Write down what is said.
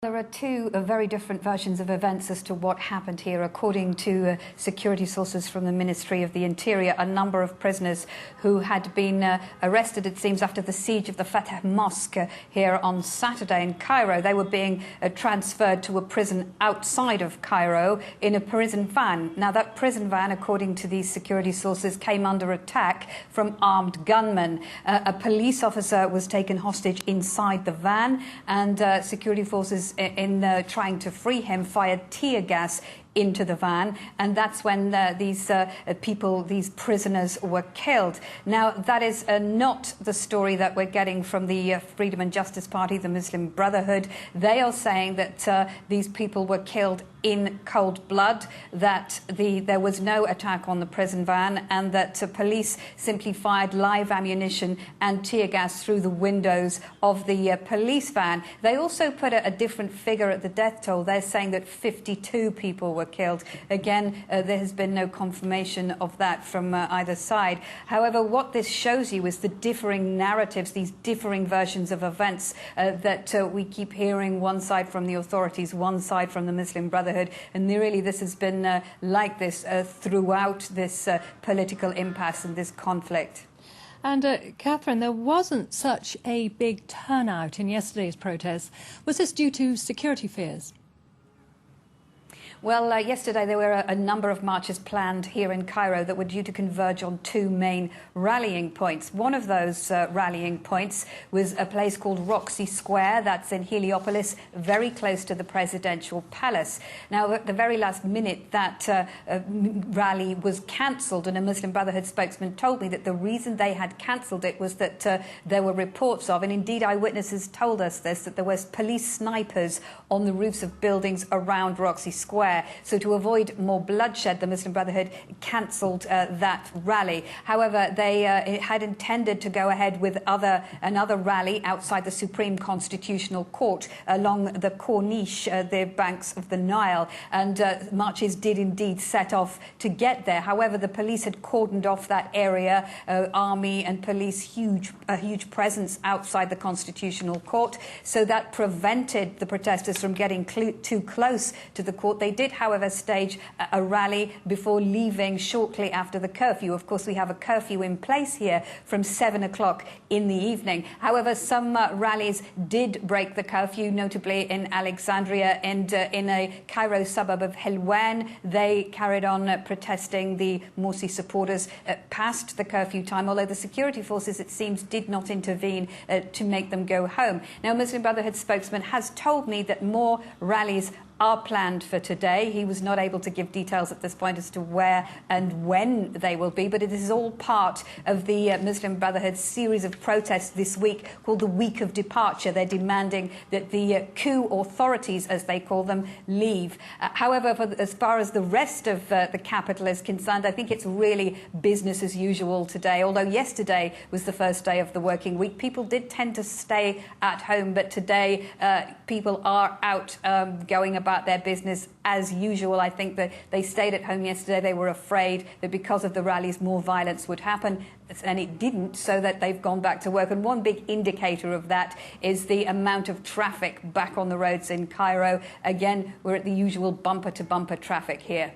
There are two very different versions of events as to what happened here. According to security sources from the Ministry of the Interior, a number of prisoners who had been arrested, it seems, after the siege of the Fatah Mosque here on Saturday in Cairo. They were being transferred to a prison outside of Cairo in a prison van. Now, that prison van, according to these security sources, came under attack from armed gunmen. A police officer was taken hostage inside the van, and security forces in trying to free him fired tear gas into the van, and that's when these prisoners were killed. Now, that is not the story that we're getting from the Freedom and Justice Party, the Muslim Brotherhood. They are saying that these people were killed in cold blood, that there was no attack on the prison van, and that police simply fired live ammunition and tear gas through the windows of the police van. They also put a different figure at the death toll. They're saying that 52 people were killed. Again, there has been no confirmation of that from either side. However, what this shows you is the differing narratives, these differing versions of events that we keep hearing, one side from the authorities, one side from the Muslim Brotherhood. And really, this has been like this throughout this political impasse and this conflict. And Kathryn, there wasn't such a big turnout in yesterday's protests. Was this due to security fears? Well, yesterday there were a number of marches planned here in Cairo that were due to converge on two main rallying points. One of those rallying points was a place called Roxy Square, that's in Heliopolis, very close to the presidential palace. Now, at the very last minute, that rally was cancelled, and a Muslim Brotherhood spokesman told me that the reason they had cancelled it was that there were reports of, and indeed eyewitnesses told us this, that there were police snipers on the roofs of buildings around Roxy Square. So to avoid more bloodshed, the Muslim Brotherhood cancelled that rally. However, they had intended to go ahead with another rally outside the Supreme Constitutional Court along the Corniche, the banks of the Nile, and marches did indeed set off to get there. However, the police had cordoned off that area, army and police, a huge presence outside the Constitutional Court, so that prevented the protesters from getting too close to the court. They did, however, stage a rally before leaving shortly after the curfew. Of course, we have a curfew in place here from 7 o'clock in the evening. However, some rallies did break the curfew, notably in Alexandria and in a Cairo suburb of Helwan. They carried on protesting, the Morsi supporters, past the curfew time, although the security forces, it seems, did not intervene to make them go home. Now, Muslim Brotherhood spokesman has told me that more rallies are planned for today. He was not able to give details at this point as to where and when they will be, but it is all part of the Muslim Brotherhood's series of protests this week called the Week of Departure. They're demanding that the coup authorities, as they call them, leave. However, as far as the rest of the capital is concerned, I think it's really business as usual today. Although yesterday was the first day of the working week, people did tend to stay at home, but today people are out going about their business as usual. I think that they stayed at home yesterday. They were afraid that because of the rallies more violence would happen, and it didn't, so that they've gone back to work. And one big indicator of that is the amount of traffic back on the roads in Cairo. Again, we're at the usual bumper-to-bumper traffic here.